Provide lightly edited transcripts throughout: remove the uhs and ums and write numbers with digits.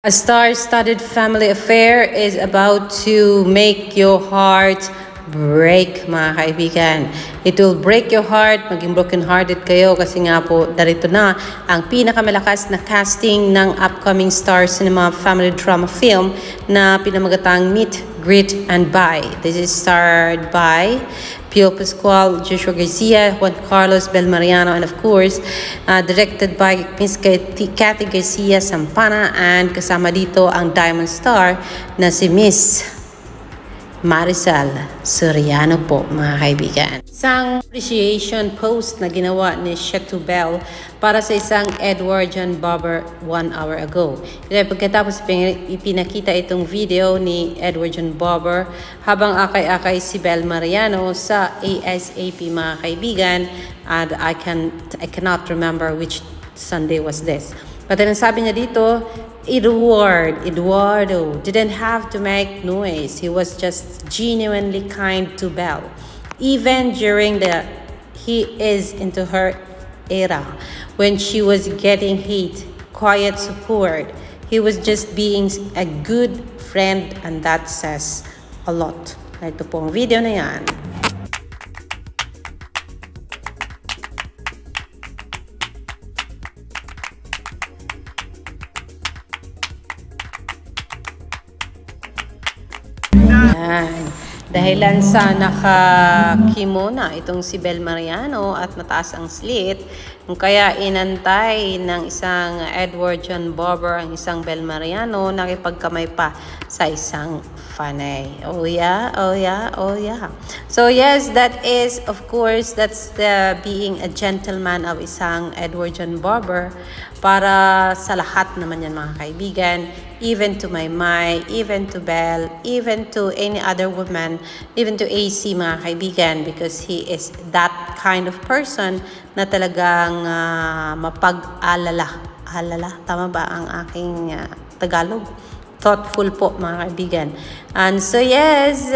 A star-studded family affair is about to make your heart break, mga kaibigan. It will break your heart, maging broken-hearted kayo kasi nga po, darito na ang pinakamalakas na casting ng upcoming Star Cinema family drama film na pinamagatang Meet, Greet, and Bye. This is starred by Pio Pascual, Joshua Garcia, Juan Carlos Belmariano, and of course, directed by Miss Cathy Garcia Sampana, and kasama dito ang Diamond Star na si Miss Marisol Soriano po, mga kaibigan. Isang appreciation post na ginawa ni Shetu Bell para sa isang Edward John Barber 1 hour ago. Pagkatapos ipinakita itong video ni Edward John Barber habang akay-akay si Bel Mariano sa ASAP, mga kaibigan, and I cannot remember which Sunday was this. But then sabi niya dito, Eduardo didn't have to make noise. He was just genuinely kind to Belle. Even during he is into her era, when she was getting hate, quiet support, he was just being a good friend, and that says a lot. Ito po ang video na yan. Dahilan sa naka-kimona itong si Bel Mariano at mataas ang slit, kaya inantay ng isang Edward John Barber ang isang Bel Mariano, nakipagkamay pa sa isang fanay. Oh yeah, oh yeah, oh yeah. So yes, that is, of course, that's the being a gentleman of isang Edward John Barber para sa lahat naman yan, mga kaibigan. Even to Maymay, even to Belle, even to any other woman, even to AC, mga kaibigan, because he is that kind of person na talagang mapag-alala. Alala, tama ba ang aking Tagalog? Thoughtful po, mga kaibigan. And so yes,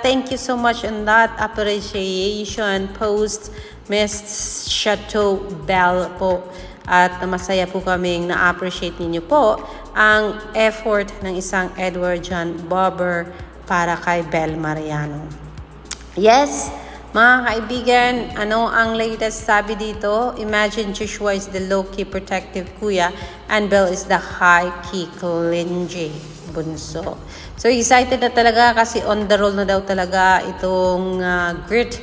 thank you so much on that appreciation post, Miss Chateau Belle po. At masaya po kaming na-appreciate ninyo po ang effort ng isang Edward John Barber para kay Bel Mariano. Yes, mga kaibigan, ano ang latest sabi dito? Imagine Joshua is the low-key protective kuya and Bel is the high-key clingy bunso. So excited na talaga kasi on the roll na daw talaga itong Greet,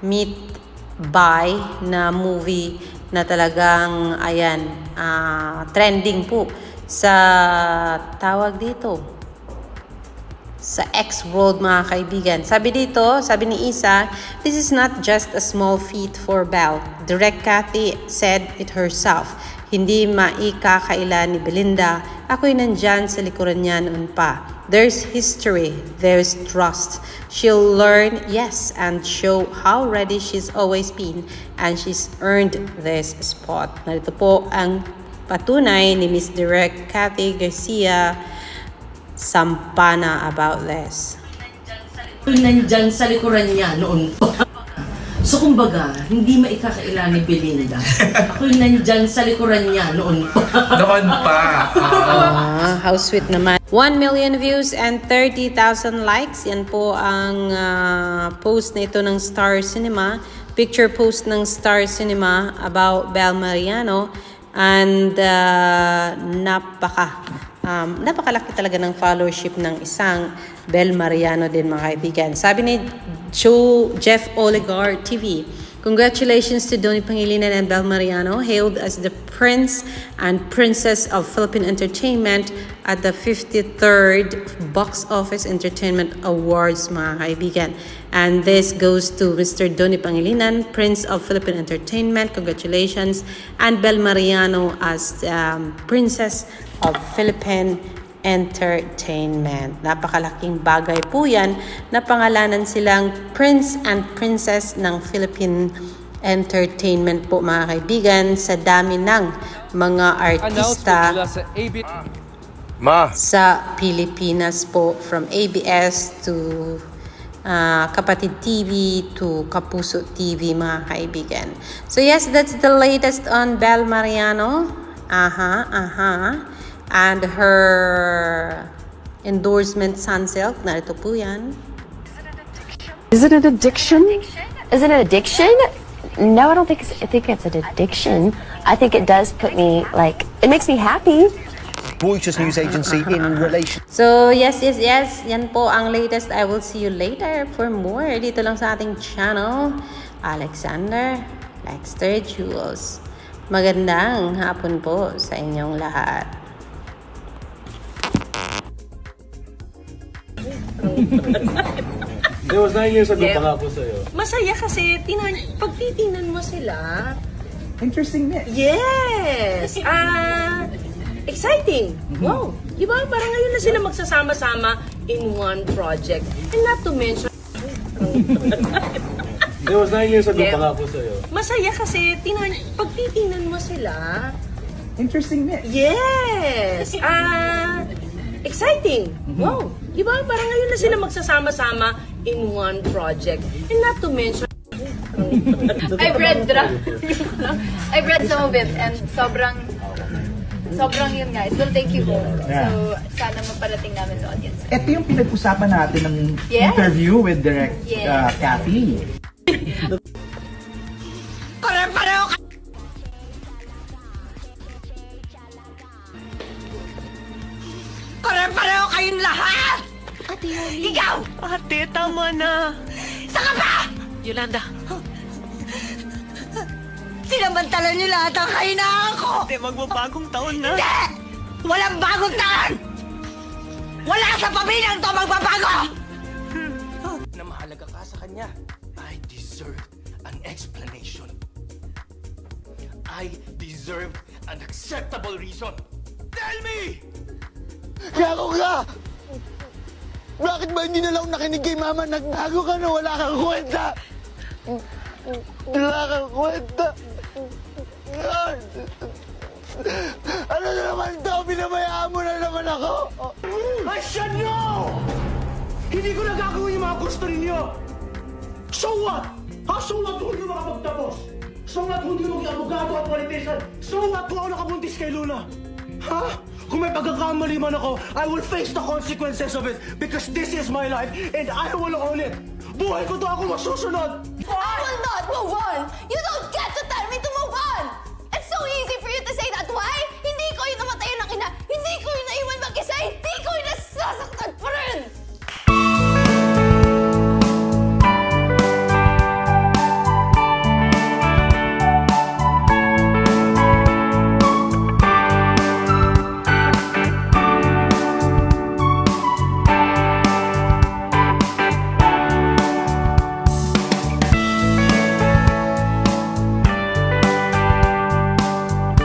Meet, Bye na movie na talagang ayan, trending po sa tawag dito sa X World, mga kaibigan. Sabi dito, sabi ni Isa, this is not just a small feat for Belle. Direct Cathy said it herself. Hindi maikakaila ni Belinda. Ako'y nandyan sa likuran niya noon pa. There's history, there's trust. She'll learn, yes, and show how ready she's always been, and she's earned this spot. Narito po ang patunay ni Miss Direct Cathy Garcia Sampana about this. Nandyan sa likuran niya noon pa. So kumbaga, hindi maikakaila ni Belinda. Ako'y nandyan sa likuran niya noon pa. Noon pa. How sweet naman. 1 million views and 30,000 likes. Yan po ang post na ito ng Star Cinema. Picture post ng Star Cinema about Bel Mariano. And napakalaki talaga ng followership ng isang Bel Mariano din, mga kaibigan. Sabi ni Jeff Oligar TV, congratulations to Donnie Pangilinan and Bel Mariano, hailed as the Prince and Princess of Philippine Entertainment at the 53rd Box Office Entertainment Awards, mga kaibigan. And this goes to Mr. Donnie Pangilinan, Prince of Philippine Entertainment. Congratulations. And Bel Mariano as Princess of Philippine Entertainment. Napakalaking bagay po yan na pangalanan silang Prince and Princess ng Philippine Entertainment po, mga kaibigan, sa dami ng mga artista sa Pilipinas po, from ABS to Kapatid TV to Kapuso TV, mga kaibigan. So yes, that's the latest on Bel Mariano. And her endorsement Sunsilk, narito po yan. Is it an addiction? Is it an addiction? No, I think it's an addiction. I think it does put me, like, it makes me happy. Reuters news agency in relation. So, yes. Yan po ang latest. I will see you later for more. Dito lang sa ating channel, Alexander Lexter Jules. Magandang hapon po sa inyong lahat. It was 9 years ago pa nga po sa'yo. Masaya kasi pag titingnan mo sila, Interesting mix. yes! Exciting! Wow! Di ba? Parang ngayon na sila magsasama-sama in one project. And not to mention, It was 9 years ago pa nga po sa'yo. masaya kasi pag titingnan mo sila, Interesting mix. yes! Exciting! Wow! Di ba? Parang ngayon na sila magsasama-sama in one project. And not to mention, I've read some of it and sobrang yun guys. Will take you home. Yeah. So, sana maparating namin sa audience. Ito yung pinag-usapan natin ng Yes. interview with Direct Yes. Kathy. Pare-pareho kayong lahat! Ate Yoli. Ikaw! Ate, tama na. Saka pa! Yolanda, Sinamantala niyo lahat ang kahinaan ko! ate, magbabagong taon na. Hindi! Walang bagong taon! Wala sa pamilyang to magbabago! Na mahalaga ka sa kanya. I deserve an explanation. I deserve an acceptable reason. Tell me! Gago ka! Bakit ba hindi na lang nakinig kay Mama? Nagbago ka na wala kang kwenta! Wala kang kwenta! Ano na naman ito? Pinabayaan mo na naman ako! I said no! Hindi ko na gagawin yung mga gusto ninyo! So what? Ha? So what kung hindi makapagtapos? So what kung hindi maging abogado at politician? So what kung ako nakabuntis kay Luna? Ha? Kung may pagkakamali man ako, I will face the consequences of it because this is my life and I will own it. Buhay ko to, ako masusunod! I will not move on! You don't get to tell me to move on! It's so easy for you to say that. Why?